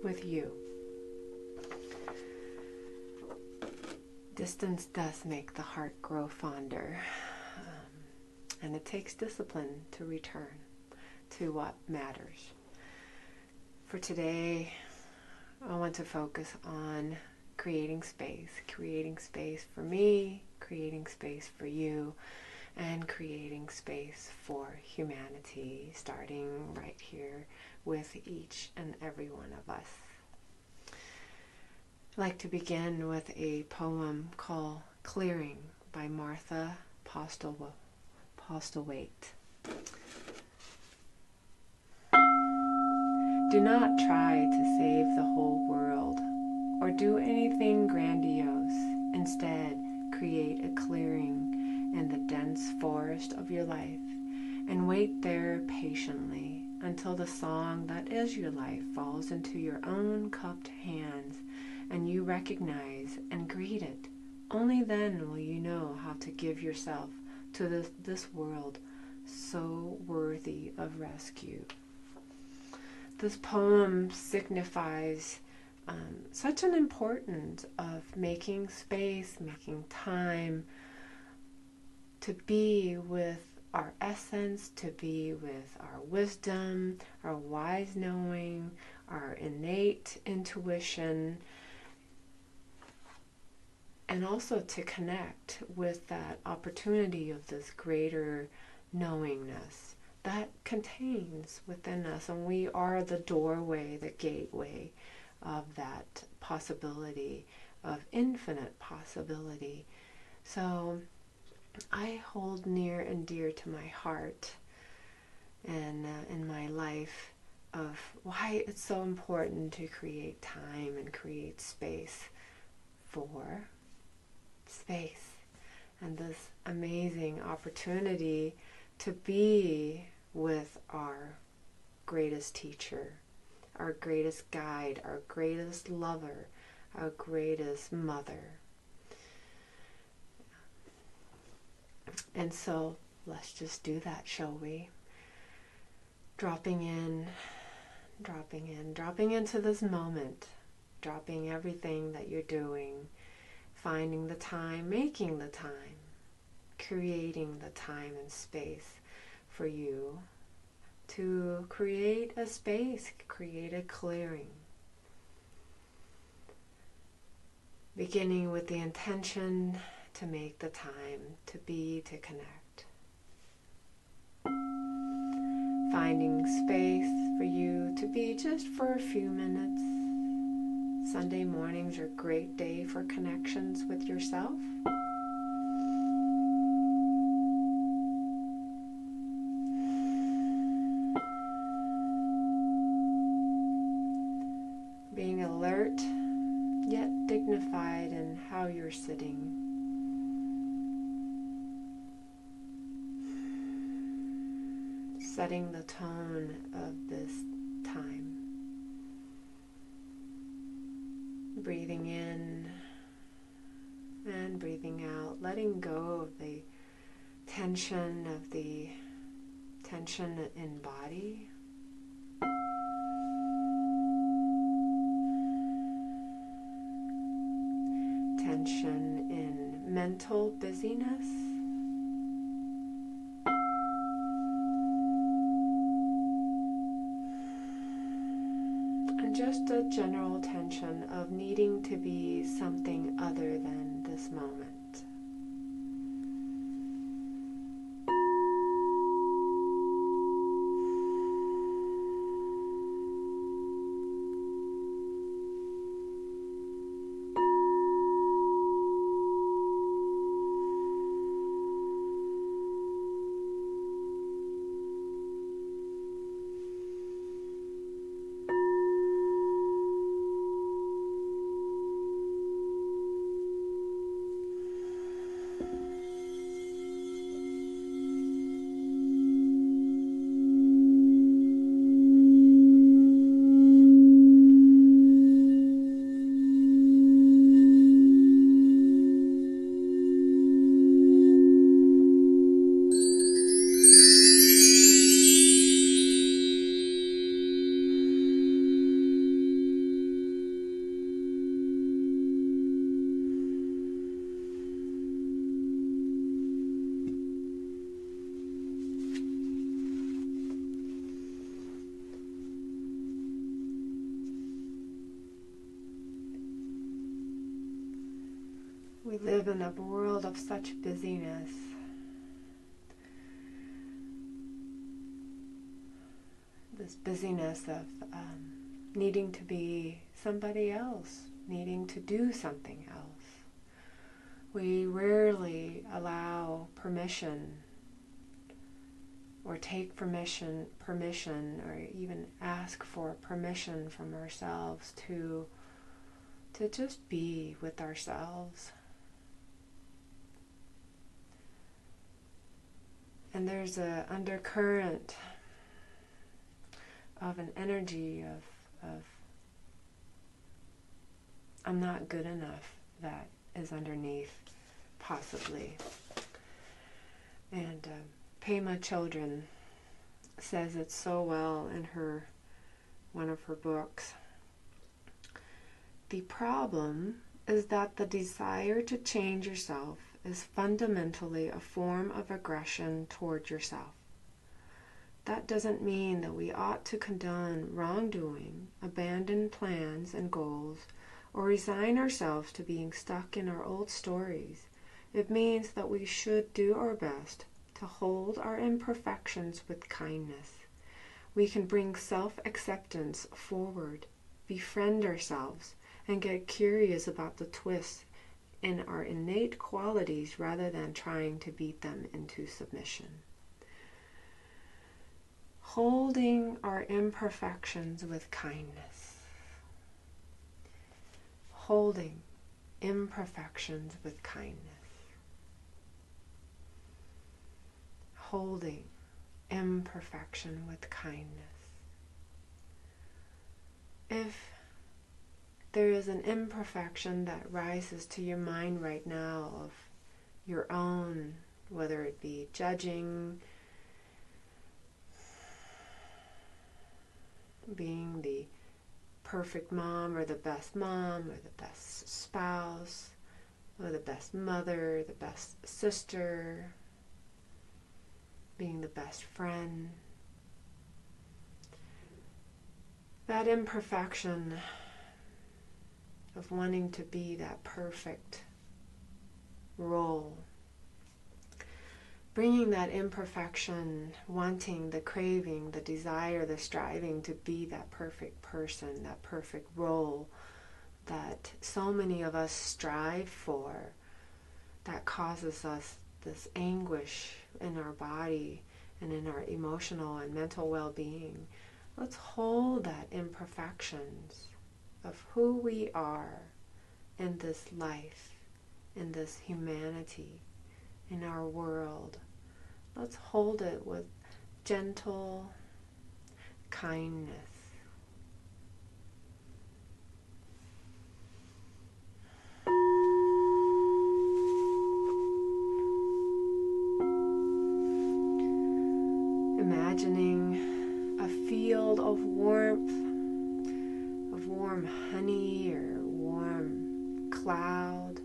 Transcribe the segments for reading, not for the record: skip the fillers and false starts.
with you. Distance does make the heart grow fonder, and it takes discipline to return to what matters. For today, I want to focus on creating space for me, creating space for you, and creating space for humanity, starting right here with each and every one of us. I'd like to begin with a poem called Clearing by Martha Postlewaite. Do not try to save the whole world or do anything grandiose. Instead, create a clearing in the dense forest of your life and wait there patiently until the song that is your life falls into your own cupped hands and you recognize and greet it. Only then will you know how to give yourself to this world so worthy of rescue. This poem signifies such an importance of making space, making time to be with our essence, to be with our wisdom, our wise knowing, our innate intuition, and also to connect with that opportunity of this greater knowingness that contains within us, and we are the doorway, the gateway of that possibility, of infinite possibility. So I hold near and dear to my heart and in my life of why it's so important to create time and create space for space and this amazing opportunity to be with our greatest teacher, our greatest guide, our greatest lover, our greatest mother. And so let's just do that, shall we? Dropping into this moment, dropping everything that you're doing, finding the time, making the time, creating the time and space for you to create a space, create a clearing. Beginning with the intention to make the time, to be, to connect. Finding space for you to be just for a few minutes. Sunday mornings are a great day for connections with yourself. Being alert, yet dignified in how you're sitting. Setting the tone of this time. Breathing in and breathing out, letting go of the tension in body. Tension in mental busyness. And just a general tension of needing to be something other than this moment. We live in a world of such busyness. This busyness of needing to be somebody else, needing to do something else. We rarely allow permission or take permission or even ask for permission from ourselves to just be with ourselves. And there's an undercurrent of an energy of I'm not good enough that is underneath, possibly. And Pema Children says it so well in one of her books. The problem is that the desire to change yourself is fundamentally a form of aggression toward yourself. That doesn't mean that we ought to condone wrongdoing, abandon plans and goals, or resign ourselves to being stuck in our old stories. It means that we should do our best to hold our imperfections with kindness. We can bring self-acceptance forward, befriend ourselves, and get curious about the twists in our innate qualities rather than trying to beat them into submission. Holding our imperfections with kindness. Holding imperfections with kindness. Holding imperfection with kindness. If there is an imperfection that rises to your mind right now of your own, whether it be judging, being the perfect mom or the best spouse or the best mother, the best sister, being the best friend. That imperfection of wanting to be that perfect role, bringing that imperfection, wanting, the craving, the desire, the striving to be that perfect person, that perfect role that so many of us strive for, that causes us this anguish in our body and in our emotional and mental well-being. Let's hold that imperfections of who we are in this life, in this humanity, in our world. Let's hold it with gentle kindness. Imagining a field of warmth, of warm honey or warm cloud,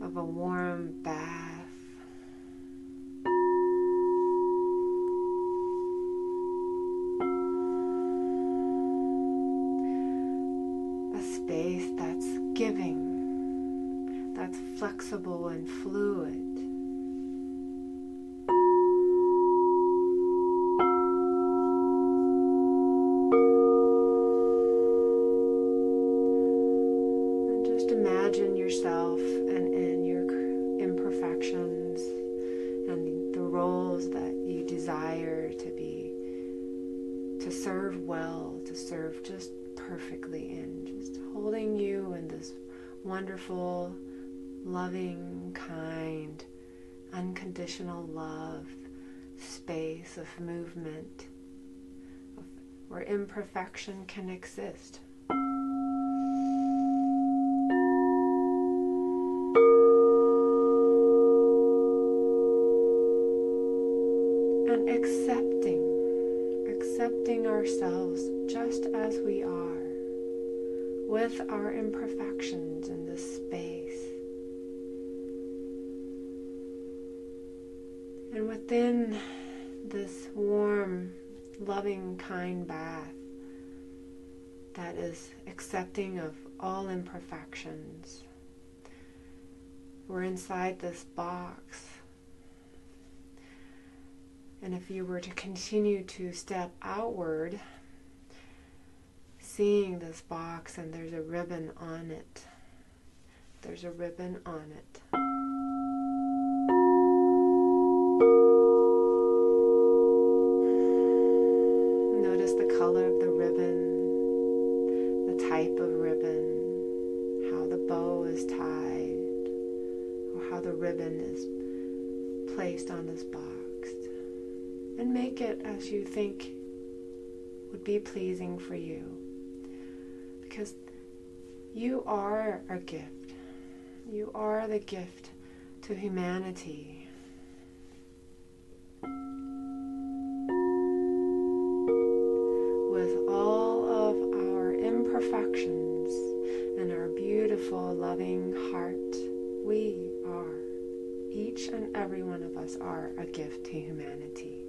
of a warm bath. A space that's giving, that's flexible and fluid. Imagine yourself and your imperfections and the roles that you desire to serve well, to serve just perfectly in, just holding you in this wonderful, loving, kind, unconditional love space of movement where imperfection can exist. And accepting ourselves just as we are, with our imperfections in this space. And within this warm, loving, kind bath that is accepting of all imperfections, We're inside this box. And if you were to continue to step outward, seeing this box and there's a ribbon on it. There's a ribbon on it. Notice the color of the ribbon, the type of ribbon, how the bow is tied, or how the ribbon is placed on this box. And make it as you think would be pleasing for you. Because you are a gift. You are the gift to humanity. With all of our imperfections and our beautiful, loving heart, we are, each and every one of us are a gift to humanity,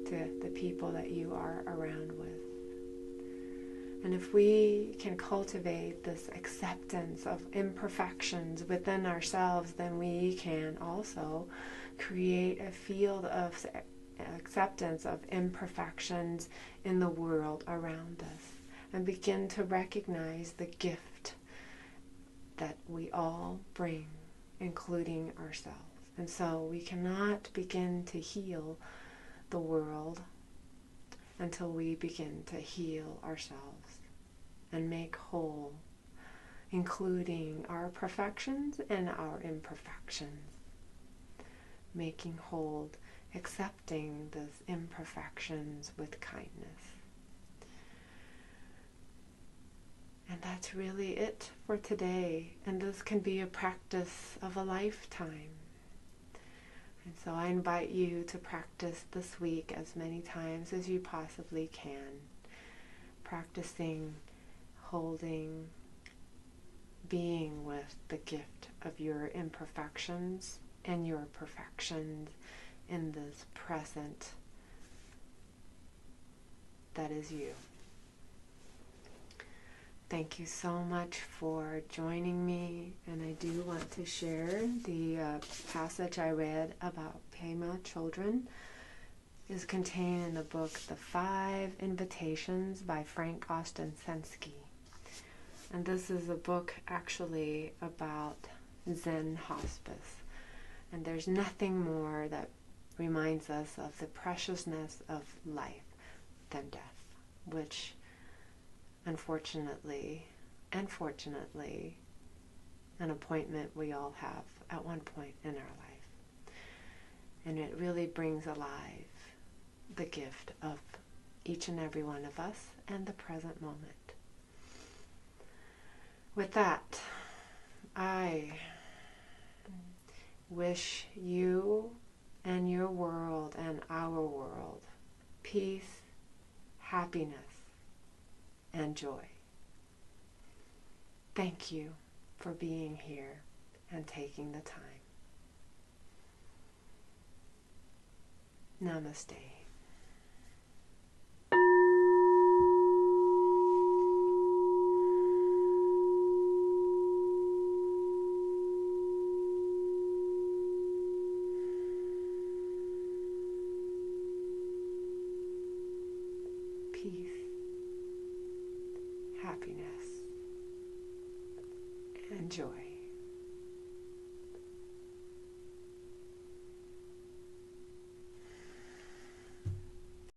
to the people that you are around with. And if we can cultivate this acceptance of imperfections within ourselves, then we can also create a field of acceptance of imperfections in the world around us and begin to recognize the gift that we all bring, including ourselves. And so we cannot begin to heal the world until we begin to heal ourselves and make whole, including our perfections and our imperfections. Making whole, accepting those imperfections with kindness. And that's really it for today. And this can be a practice of a lifetime. And so I invite you to practice this week as many times as you possibly can. Practicing, holding, being with the gift of your imperfections and your perfections in this present that is you. Thank you so much for joining me, and I do want to share the passage I read about Pema children is contained in the book The 5 Invitations by Frank Austin Sensky. And this is a book actually about Zen hospice. And there's nothing more that reminds us of the preciousness of life than death, which unfortunately and fortunately, an appointment we all have at one point in our life. And it really brings alive the gift of each and every one of us and the present moment. With that, I wish you and your world and our world peace, happiness, and joy. Thank you for being here and taking the time. Namaste. Peace, happiness, and joy.